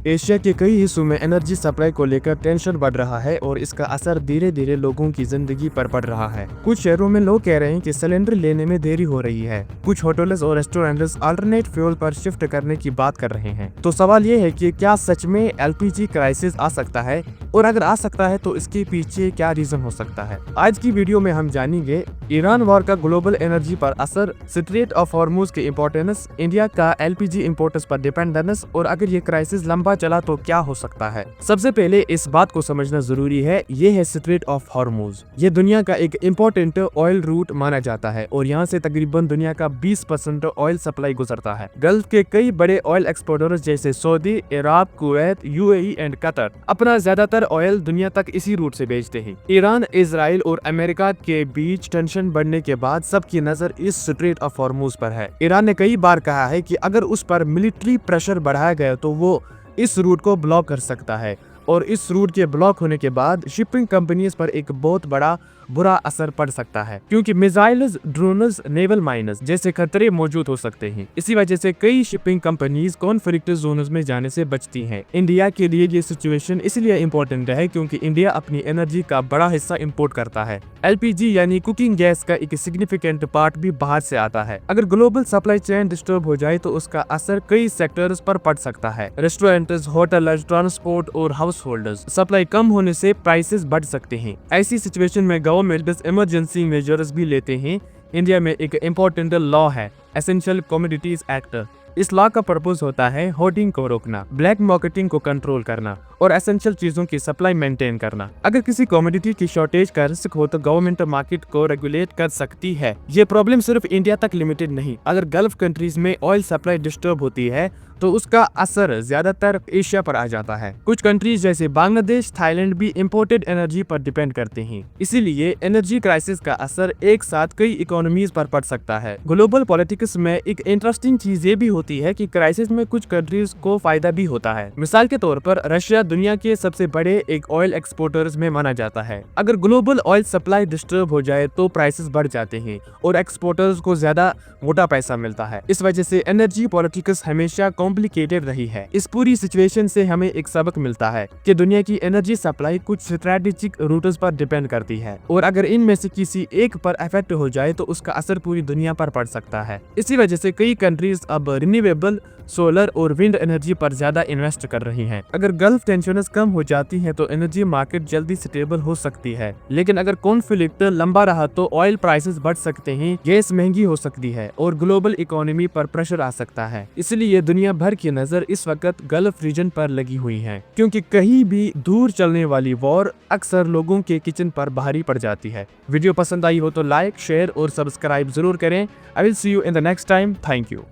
Asia के कई हिस्सों में एनर्जी सप्लाई को लेकर टेंशन बढ़ रहा है और इसका असर धीरे धीरे लोगों की जिंदगी पर पड़ रहा है। कुछ शहरों में लोग कह रहे हैं कि सिलेंडर लेने में देरी हो रही है। कुछ होटल्स और रेस्टोरेंट्स अल्टरनेट फ्यूल पर शिफ्ट करने की बात कर रहे हैं। तो सवाल ये है कि क्या सच में एलपीजी क्राइसिस आ सकता है, और अगर आ सकता है तो इसके पीछे क्या रीजन हो सकता है। आज की वीडियो में हम जानेंगे ईरान वॉर का ग्लोबल एनर्जी पर असर, स्ट्रेट ऑफ हॉर्मुज की इंपॉर्टेंस, इंडिया का एलपीजी इंपोर्ट्स पर डिपेंडेंस, और अगर ये क्राइसिस लंबा चला तो क्या हो सकता है। सबसे पहले इस बात को समझना जरूरी है, ये है स्ट्रेट ऑफ हॉर्मुज। ये दुनिया का एक इम्पोर्टेंट ऑयल रूट माना जाता है और यहाँ से तकरीबन दुनिया का 20% ऑयल सप्लाई गुजरता है। गल्फ के कई बड़े ऑयल एक्सपोर्टर्स जैसे Saudi, Iraq, Kuwait, UAE and Qatar अपना ज्यादातर ऑयल दुनिया तक इसी रूट से भेजते हैं। ईरान, इजराइल और अमेरिका के बीच टेंशन बढ़ने के बाद सबकी नजर इस स्ट्रेट ऑफ हॉर्मुज पर है। ईरान ने कई बार कहा है कि अगर उस पर मिलिट्री प्रेशर बढ़ाया गया तो वो इस रूट को ब्लॉक कर सकता है, और इस रूट के ब्लॉक होने के बाद शिपिंग कंपनीज पर एक बहुत बड़ा बुरा असर पड़ सकता है, क्योंकि मिसाइल्स, ड्रोन्स, नेवल माइनस जैसे खतरे मौजूद हो सकते हैं। इसी वजह से कई शिपिंग कंपनीज कॉन्फ्लिक्ट जोन्स में जाने से बचती हैं। इंडिया के लिए ये सिचुएशन इसलिए इम्पोर्टेंट है क्योंकि इंडिया अपनी एनर्जी का बड़ा हिस्सा इंपोर्ट करता है। एलपीजी यानी कुकिंग गैस का एक सिग्निफिकेंट पार्ट भी बाहर से आता है। अगर ग्लोबल सप्लाई चेन डिस्टर्ब हो जाए तो उसका असर कई सेक्टर्स पर पड़ सकता है। रेस्टोरेंट्स, होटल्स, ट्रांसपोर्ट और हाउस होल्डर्स सप्लाई कम होने से प्राइसेस बढ़ सकते हैं। ऐसी सिचुएशन में गवर्नमेंट इमरजेंसी मेजर्स भी लेते हैं। इंडिया में एक इम्पोर्टेंट लॉ है, एसेंशियल कमोडिटीज एक्ट। इस लॉ का पर्पस होता है होर्डिंग को रोकना, ब्लैक मार्केटिंग को कंट्रोल करना और एसेंशियल चीजों की सप्लाई मेंटेन करना। अगर किसी कमोडिटी की शॉर्टेज का रिस्क हो तो गवर्नमेंट मार्केट को रेगुलेट कर सकती है। ये प्रॉब्लम सिर्फ इंडिया तक लिमिटेड नहीं। अगर गल्फ कंट्रीज में ऑयल सप्लाई डिस्टर्ब होती है तो उसका असर ज्यादातर एशिया पर आ जाता है। कुछ कंट्रीज जैसे बांग्लादेश, थाईलैंड भी इंपोर्टेड एनर्जी पर डिपेंड करते हैं। इसीलिए एनर्जी क्राइसिस का असर एक साथ कई इकोनॉमीज पर पड़ सकता है। ग्लोबल पॉलिटिक्स में एक इंटरेस्टिंग चीज ये भी होती है कि क्राइसिस में कुछ कंट्रीज को फायदा भी होता है। मिसाल के तौर पर रशिया दुनिया के सबसे बड़े एक ऑयल एक्सपोर्टर्स में माना जाता है। अगर ग्लोबल ऑयल सप्लाई डिस्टर्ब हो जाए तो प्राइसेस बढ़ जाते हैं और एक्सपोर्टर्स को ज्यादा मोटा पैसा मिलता है। इस वजह से एनर्जी पॉलिटिक्स हमेशा कॉम्प्लिकेटेड रही है। इस पूरी सिचुएशन से हमें एक सबक मिलता है कि दुनिया की एनर्जी सप्लाई कुछ स्ट्रेटेजिक रूट्स पर डिपेंड करती है, और अगर इनमें से किसी एक पर इफेक्ट हो जाए तो उसका असर पूरी दुनिया पर पड़ सकता है। इसी वजह से कई कंट्रीज अब रिन्यूएबल, सोलर और विंड एनर्जी पर ज्यादा इन्वेस्ट कर रही हैं। अगर गल्फ टेंशन्स कम हो जाती हैं तो एनर्जी मार्केट जल्दी स्टेबल हो सकती है, लेकिन अगर कॉन्फ्लिक्ट लंबा रहा तो ऑयल प्राइसेस बढ़ सकते हैं, गैस महंगी हो सकती है और ग्लोबल इकोनॉमी पर प्रेशर आ सकता है। इसलिए दुनिया भर की नजर इस वक्त गल्फ रीजन पर लगी हुई है, क्योंकि कहीं भी दूर चलने वाली वॉर अक्सर लोगों के किचन पर भारी पड़ जाती है। वीडियो पसंद आई हो तो लाइक, शेयर और सब्सक्राइब जरूर करें। I will see you in the next time. Thank you.